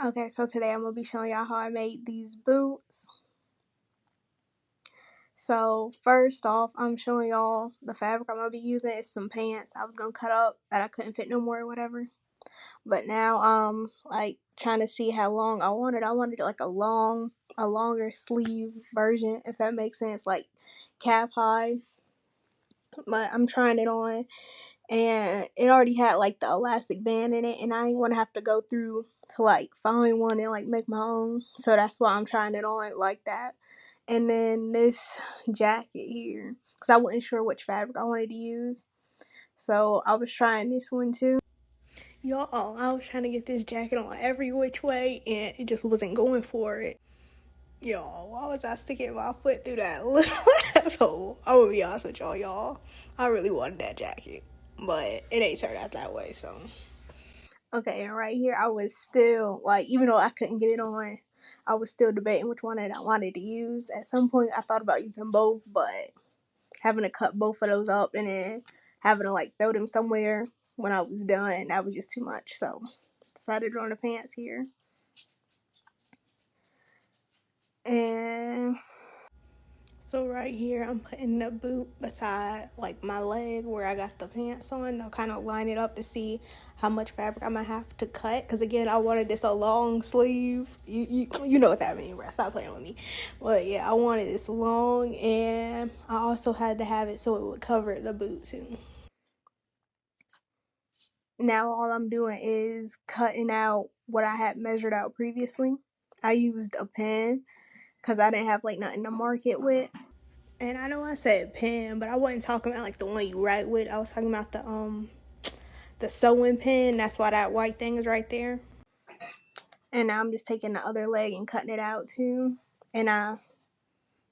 Okay, so today I'm going to be showing y'all how I made these boots. So first off, I'm showing y'all the fabric I'm going to be using. It's some pants I was going to cut up that I couldn't fit no more or whatever. But now like trying to see how long I wanted. I wanted like a longer sleeve version, if that makes sense, like calf high. But I'm trying it on, and it already had like the elastic band in it, and I didn't want to have to go through to like find one and like make my own. So that's why I'm trying it on like that. And then this jacket here, because I wasn't sure which fabric I wanted to use, so I was trying this one too. Y'all, I was trying to get this jacket on every which way, and it just wasn't going for it. Y'all, why was I sticking my foot through that little asshole? I'm gonna be honest with y'all. I really wanted that jacket, but it ain't turned out that way, so. Okay, and right here, I was still, like, even though I couldn't get it on, I was still debating which one that I wanted to use. At some point, I thought about using both, but having to cut both of those up and then having to, like, throw them somewhere when I was done, that was just too much, so decided on the pants here. And so right here, I'm putting the boot beside like my leg where I got the pants on. I'll kind of line it up to see how much fabric I'm gonna have to cut. Cause again, I wanted this a long sleeve. You know what that means, bro. Stop playing with me. But yeah, I wanted this long, and I also had to have it so it would cover the boot too. Now all I'm doing is cutting out what I had measured out previously. I used a pen because I didn't have like nothing to mark it with. And I know I said pen, but I wasn't talking about like the one you write with. I was talking about the sewing pen. That's why that white thing is right there. And now I'm just taking the other leg and cutting it out too. And I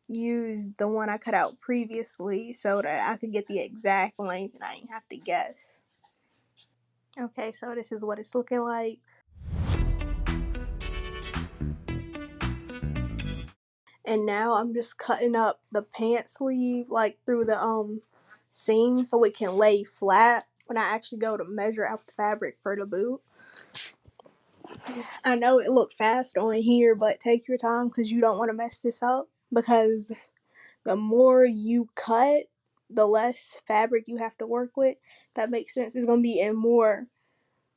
used the one I cut out previously so that I could get the exact length and I didn't have to guess. Okay, so this is what it's looking like. And now I'm just cutting up the pant sleeve like through the seam so it can lay flat when I actually go to measure out the fabric for the boot. I know it looked fast on here, but take your time because you don't want to mess this up, because the more you cut, the less fabric you have to work with. That makes sense. It's going to be in more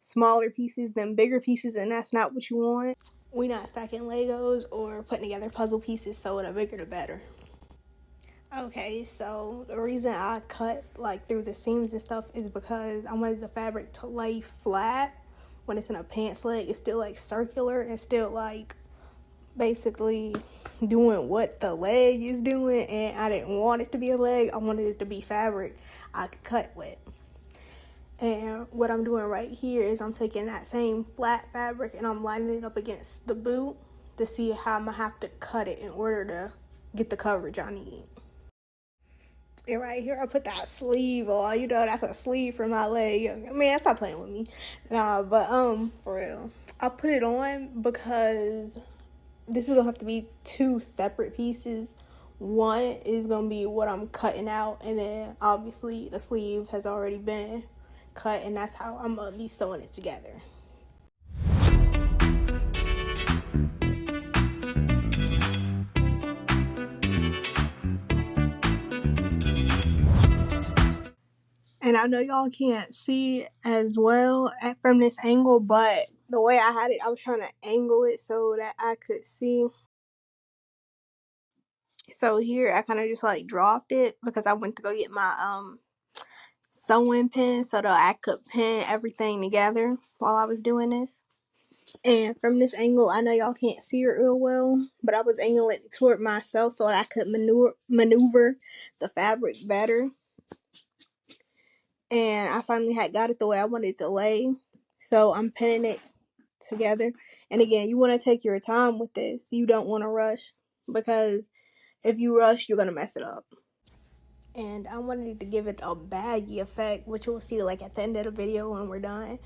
smaller pieces than bigger pieces, and that's not what you want. We're not stacking Legos or putting together puzzle pieces, so the bigger the better. Okay, so the reason I cut like through the seams and stuff is because I wanted the fabric to lay flat. When it's in a pants leg, it's still like circular and still like basically doing what the leg is doing, and I didn't want it to be a leg. I wanted it to be fabric I could cut with. And what I'm doing right here is I'm taking that same flat fabric and I'm lining it up against the boot to see how I'm gonna have to cut it in order to get the coverage I need. And right here, I put that sleeve on. You know, that's a sleeve for my leg. Man, stop playing with me. Nah, but for real, I put it on because this is gonna have to be two separate pieces. One is gonna be what I'm cutting out, and then obviously the sleeve has already been cut, and that's how I'm gonna be sewing it together. And I know y'all can't see it as well from this angle, but the way I had it, I was trying to angle it so that I could see. So here I kind of just like dropped it because I went to go get my sewing pin so that I could pin everything together while I was doing this. And from this angle, I know y'all can't see it real well, but I was angling it toward myself so I could maneuver the fabric better. And I finally had got it the way I wanted it to lay. So I'm pinning it together. And again, you want to take your time with this. You don't want to rush, because if you rush, you're going to mess it up. And I wanted to give it a baggy effect, which you'll see like at the end of the video when we're done.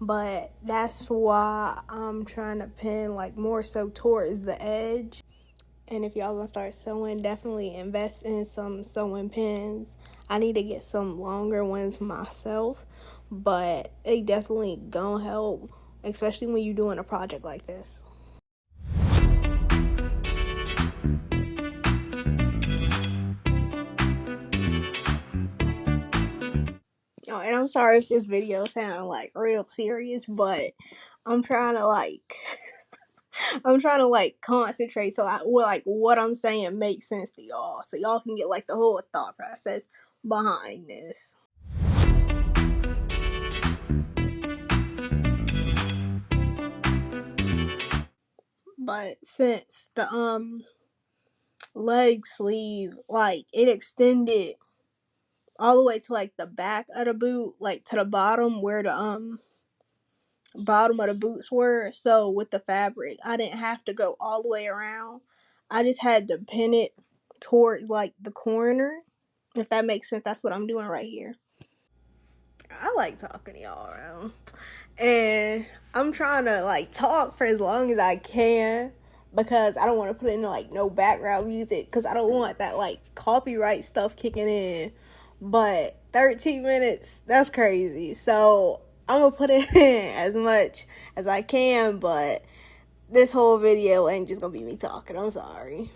But that's why I'm trying to pin like more so towards the edge. And if y'all gonna start sewing, definitely invest in some sewing pins. I need to get some longer ones myself, but they definitely gonna help especially when you're doing a project like this. Oh, and I'm sorry if this video sounds like real serious, but I'm trying to concentrate so what I'm saying makes sense to y'all, so y'all can get like the whole thought process behind this. But since the leg sleeve, like, it extended all the way to like the back of the boot, like to the bottom where the bottom of the boots were. So with the fabric, I didn't have to go all the way around. I just had to pin it towards like the corner, if that makes sense. That's what I'm doing right here. I like talking to y'all around, and I'm trying to like talk for as long as I can because I don't want to put in like no background music because I don't want that like copyright stuff kicking in. But 13 minutes, that's crazy. So I'm gonna put it in as much as I can, but this whole video ain't just gonna be me talking. I'm sorry.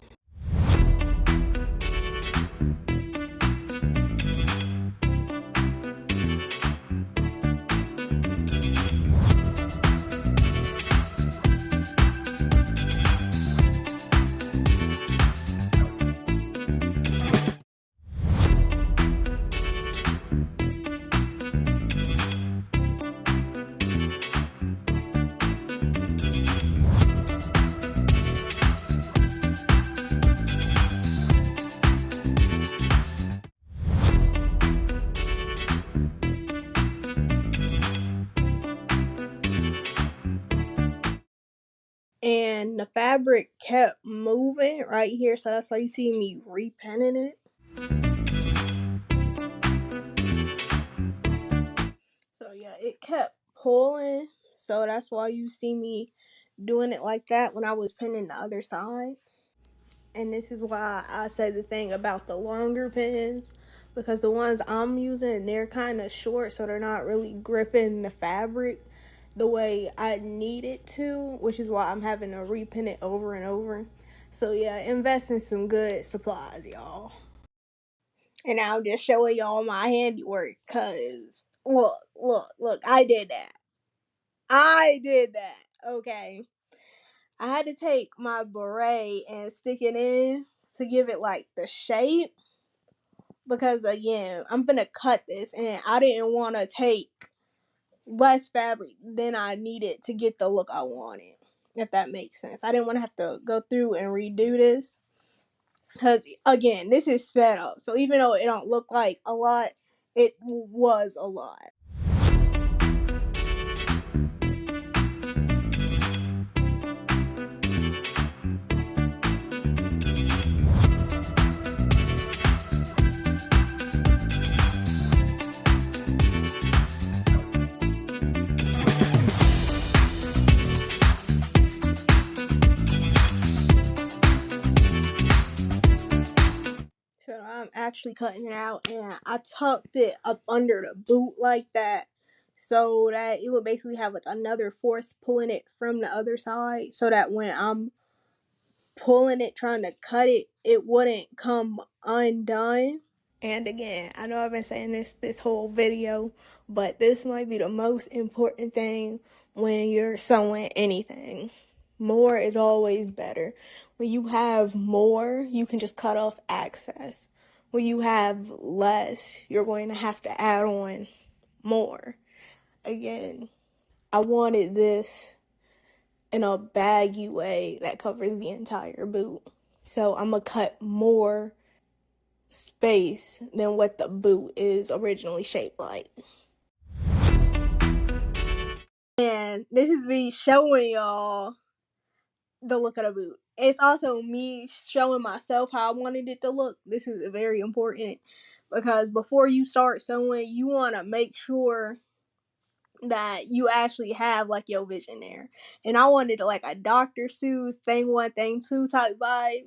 And the fabric kept moving right here, so that's why you see me repinning it. So yeah, it kept pulling, so that's why you see me doing it like that when I was pinning the other side. And this is why I said the thing about the longer pins, because the ones I'm using, they're kind of short, so they're not really gripping the fabric the way I need it to, which is why I'm having to repin it over and over. So yeah, invest in some good supplies, y'all. And I'm just showing y'all my handiwork, cause look, I did that, okay? I had to take my beret and stick it in to give it like the shape, because again, I'm gonna cut this and I didn't want to take less fabric than I needed to get the look I wanted, if that makes sense. I didn't want to have to go through and redo this, because again, this is sped up, so even though it don't look like a lot, it was a lot. So I'm actually cutting it out, and I tucked it up under the boot like that, so that it would basically have like another force pulling it from the other side, so that when I'm pulling it, trying to cut it, it wouldn't come undone. And again, I know I've been saying this whole video, but this might be the most important thing when you're sewing anything. More is always better. When you have more, you can just cut off excess. When you have less, you're going to have to add on more. Again, I wanted this in a baggy way that covers the entire boot. So I'm going to cut more space than what the boot is originally shaped like. And this is me showing y'all the look of the boot. It's also me showing myself how I wanted it to look. This is very important, because before you start sewing, you want to make sure that you actually have like your vision there. And I wanted like a Dr. Seuss thing one, thing two type vibe.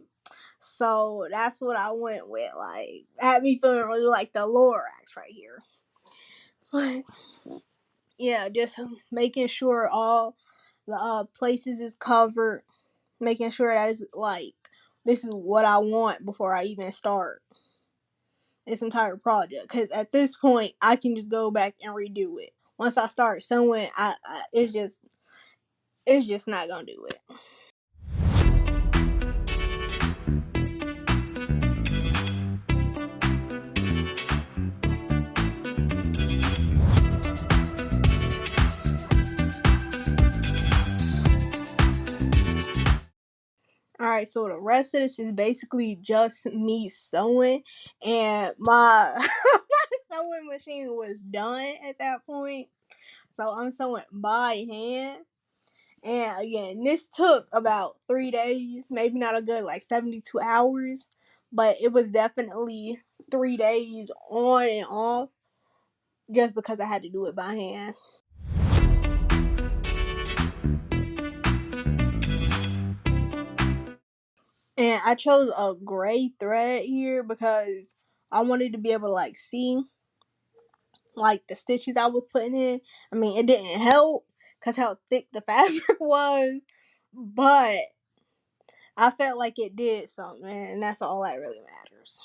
So that's what I went with. Like, had me feeling really like the Lorax right here. But yeah, just making sure all the places is covered, making sure that it's like, this is what I want before I even start this entire project. Because at this point, I can just go back and redo it. Once I start sewing, it's just not gonna do it. Alright, so the rest of this is basically just me sewing, and my my sewing machine was done at that point. So I'm sewing by hand. And again, this took about 3 days, maybe not a good like 72 hours, but it was definitely 3 days on and off just because I had to do it by hand. And I chose a gray thread here because I wanted to be able to like see like the stitches I was putting in. I mean, it didn't help because how thick the fabric was, but I felt like it did something, and that's all that really matters.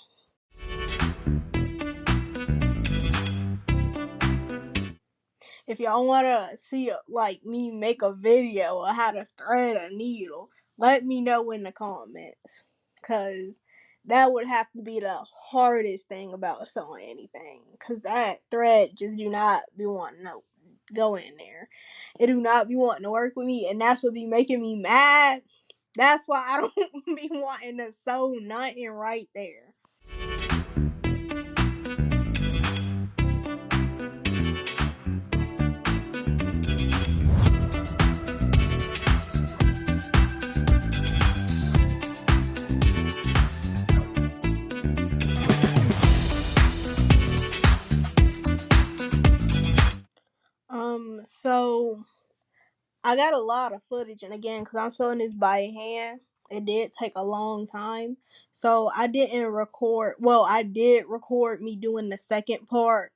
If y'all want to see like me make a video of how to thread a needle, let me know in the comments, because that would have to be the hardest thing about sewing anything, because that thread just do not be wanting to go in there. It do not be wanting to work with me, and that's what be making me mad. That's why I don't be wanting to sew nothing right there. So I got a lot of footage, and again, because I'm sewing this by hand, it did take a long time. So I didn't record, well, I did record me doing the second part,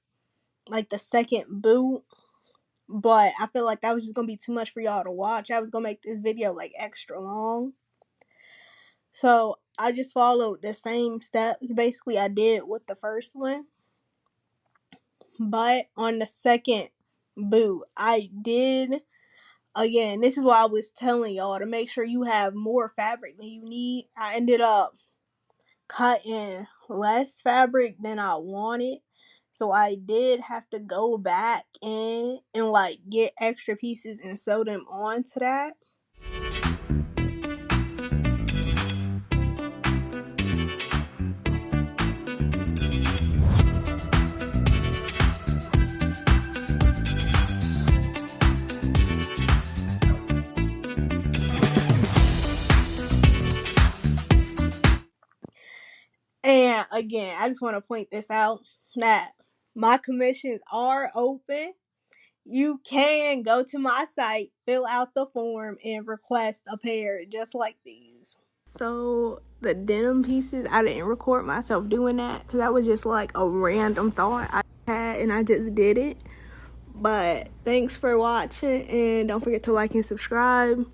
like the second boot, but I feel like that was just going to be too much for y'all to watch. I was going to make this video like extra long. So I just followed the same steps basically I did with the first one. But on the second boot, I did, again, this is why I was telling y'all to make sure you have more fabric than you need. I ended up cutting less fabric than I wanted. So I did have to go back in and like get extra pieces and sew them onto that. And again, I just want to point this out that my commissions are open. You can go to my site, fill out the form, and request a pair just like these. So the denim pieces, I didn't record myself doing that because that was just like a random thought I had and I just did it. But thanks for watching, and don't forget to like and subscribe.